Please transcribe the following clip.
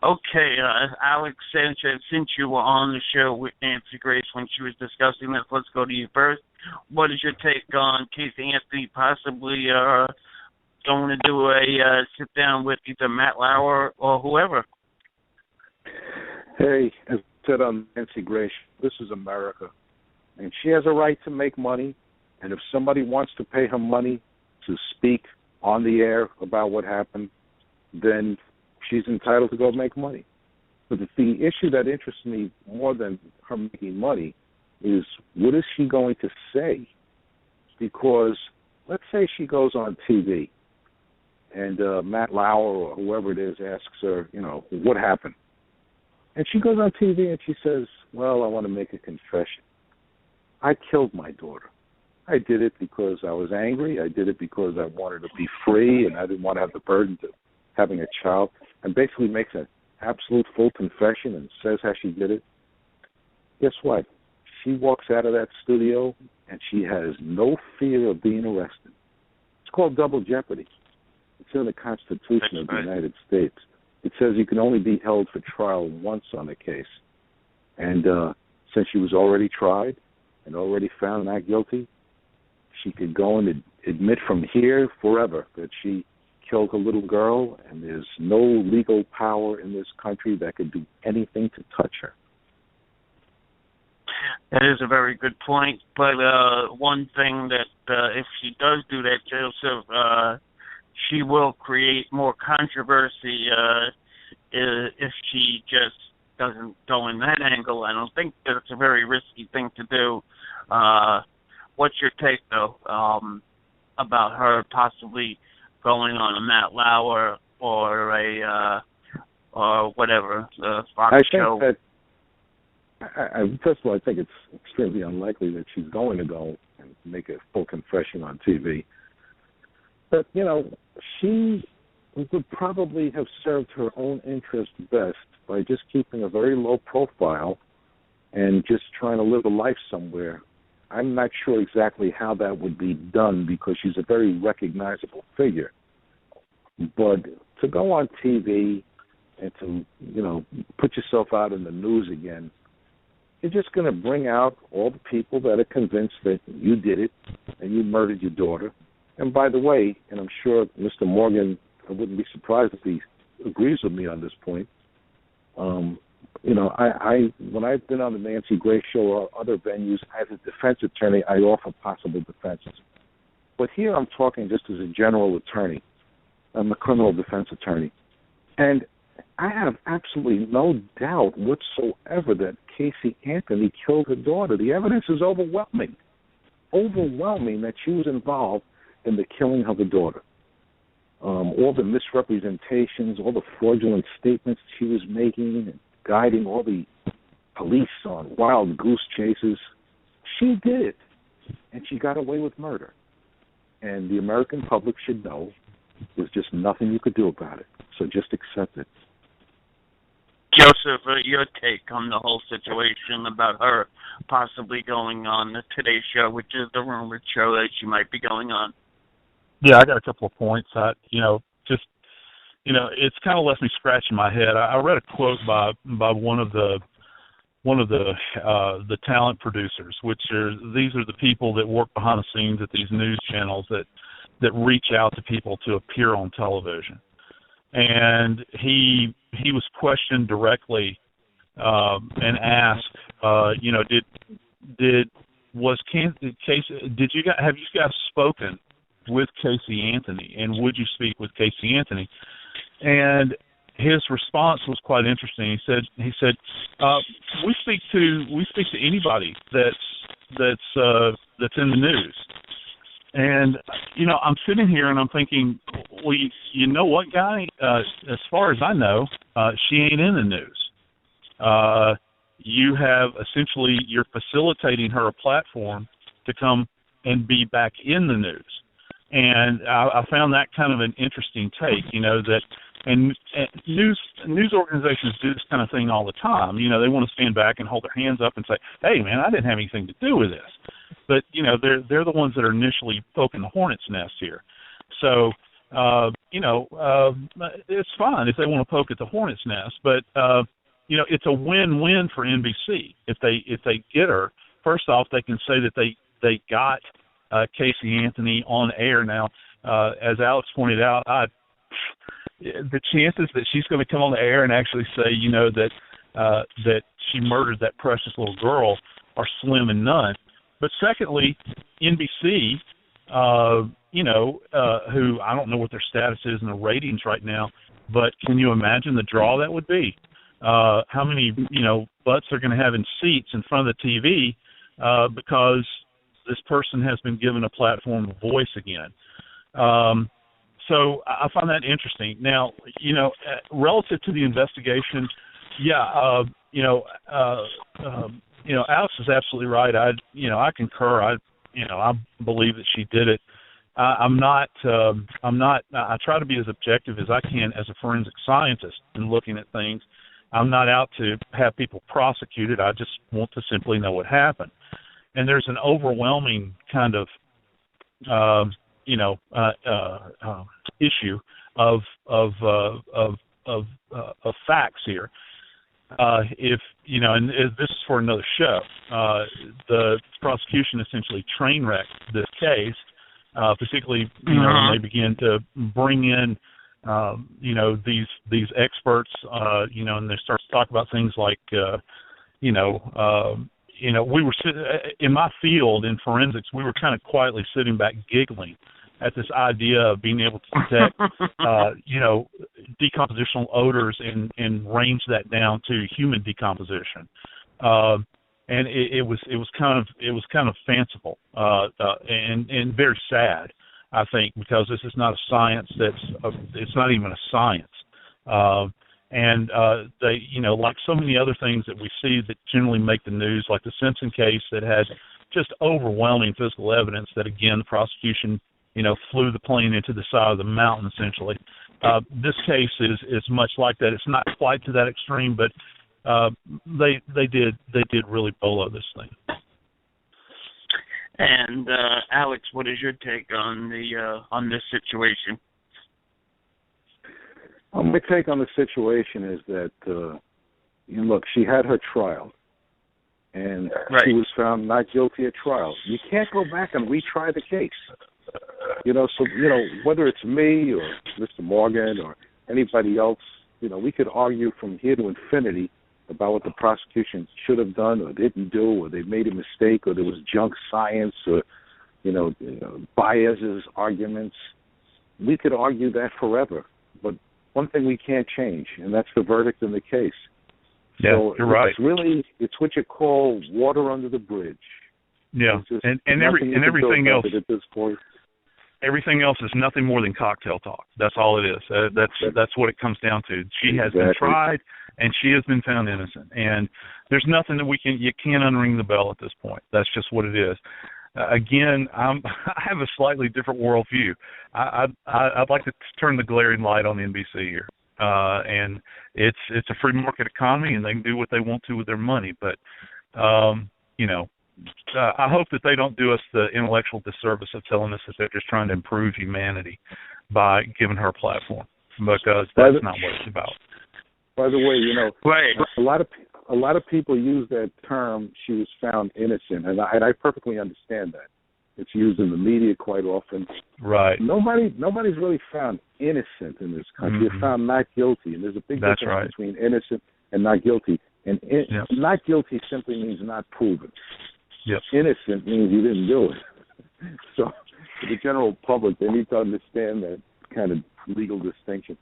Okay, Alex Sanchez, since you were on the show with Nancy Grace when she was discussing this, let's go to you first. What is your take on Casey Anthony possibly going to do a sit down with either Matt Lauer or whoever? Hey, as I said on Nancy Grace, this is America, and she has a right to make money, and if somebody wants to pay her money to speak on the air about what happened, then she's entitled to go make money. But the issue that interests me more than her making money is what is she going to say? Because let's say she goes on TV and Matt Lauer or whoever it is asks her, what happened? And she goes on TV and she says, well, I want to make a confession. I killed my daughter. I did it because I was angry. I did it because I wanted to be free and I didn't want to have the burden of having a child, and basically makes an absolute full confession and says how she did it. Guess what? She walks out of that studio and she has no fear of being arrested. It's called double jeopardy. It's in the Constitution of the United States. It says you can only be held for trial once on a case. And since she was already tried and already found not guilty, she could go and admit from here forever that she killed a little girl, and there's no legal power in this country that could do anything to touch her. That is a very good point. But one thing that if she does do that, Joseph, she will create more controversy if she just doesn't go in that angle. I don't think that it's a very risky thing to do. What's your take, though, about her possibly going on a Matt Lauer or a or whatever Fox show? I think that, first of all, I think it's extremely unlikely that she's going to go and make a full confession on TV. But, she would probably have served her own interest best by just keeping a very low profile and just trying to live a life somewhere. I'm not sure exactly how that would be done because she's a very recognizable figure. But to go on TV and to, put yourself out in the news again, you're just going to bring out all the people that are convinced that you did it and you murdered your daughter. And by the way, and I'm sure Mr. Morgan, I wouldn't be surprised if he agrees with me on this point, when I've been on the Nancy Grace show or other venues as a defense attorney, I offer possible defenses. But here I'm talking just as a general attorney. I'm a criminal defense attorney. And I have absolutely no doubt whatsoever that Casey Anthony killed her daughter. The evidence is overwhelming that she was involved in the killing of her daughter. All the misrepresentations, all the fraudulent statements she was making and guiding all the police on wild goose chases. She did it, and she got away with murder. And the American public should know there's just nothing you could do about it. So just accept it. Joseph, your take on the whole situation about her possibly going on the Today Show, which is the rumored show that she might be going on. Yeah, I got a couple of points. It's kind of left me scratching my head. I read a quote by one of the talent producers, these are the people that work behind the scenes at these news channels that reach out to people to appear on television. And he was questioned directly and asked, have you guys spoken with Casey Anthony, and would you speak with Casey Anthony? And his response was quite interesting. He said, we speak to anybody that's in the news. And I'm sitting here and I'm thinking, well, you know what, guy? As far as I know, she ain't in the news. You're facilitating her a platform to come and be back in the news. And I found that kind of an interesting take, and news organizations do this kind of thing all the time. They want to stand back and hold their hands up and say, hey, man, I didn't have anything to do with this. But, they're the ones that are initially poking the hornet's nest here. So it's fine if they want to poke at the hornet's nest, but it's a win-win for NBC if they get her. First off, they can say that they got Casey Anthony on air now. As Alex pointed out, the chances that she's going to come on the air and actually say, that she murdered that precious little girl are slim and none. But secondly, NBC, who I don't know what their status is in the ratings right now, but can you imagine the draw that would be? How many, butts are going to have in seats in front of the TV because this person has been given a platform of voice again. So I find that interesting. Now, relative to the investigation, Alex is absolutely right. I concur. I believe that she did it. I try to be as objective as I can as a forensic scientist in looking at things. I'm not out to have people prosecuted. I just want to simply know what happened. And there's an overwhelming kind of, issue of facts here. And this is for another show. The prosecution essentially train wrecked this case, particularly when they begin to bring in these experts, and they start to talk about things like we were in my field in forensics, we were kind of quietly sitting back giggling at this idea of being able to detect, decompositional odors and range that down to human decomposition. And it was kind of fanciful, and very sad, I think, because this is not a science it's not even a science. And they, like so many other things that we see that generally make the news, like the Simpson case that had just overwhelming physical evidence that, again, the prosecution, flew the plane into the side of the mountain, essentially. This case is much like that. It's not quite to that extreme, but they did really bolo this thing. And Alex, what is your take on this situation? My take on the situation is that, look, she had her trial, and she was found not guilty at trial. You can't go back and retry the case. Whether it's me or Mr. Morgan or anybody else, we could argue from here to infinity about what the prosecution should have done or didn't do, or they made a mistake, or there was junk science, or, biases, arguments. We could argue that forever. But one thing we can't change, and that's the verdict in the case. Yeah, so you're right. It's what you call water under the bridge. Yeah, and everything else at this point. Everything else is nothing more than cocktail talk. That's all it is. That's what it comes down to. She has been tried, and she has been found innocent. And there's nothing that you can't unring the bell at this point. That's just what it is. Again, I have a slightly different worldview. I'd like to turn the glaring light on NBC here. And it's a free market economy, and they can do what they want to with their money. But, I hope that they don't do us the intellectual disservice of telling us that they're just trying to improve humanity by giving her a platform, because that's not what it's about. By the way, a lot of people use that term, she was found innocent, and I perfectly understand that. It's used in the media quite often. Right. Nobody's really found innocent in this country. You're found not guilty, and there's a big difference between innocent and not guilty. And not guilty simply means not proven. Yep. Innocent means you didn't do it. So for the general public, they need to understand that kind of legal distinction.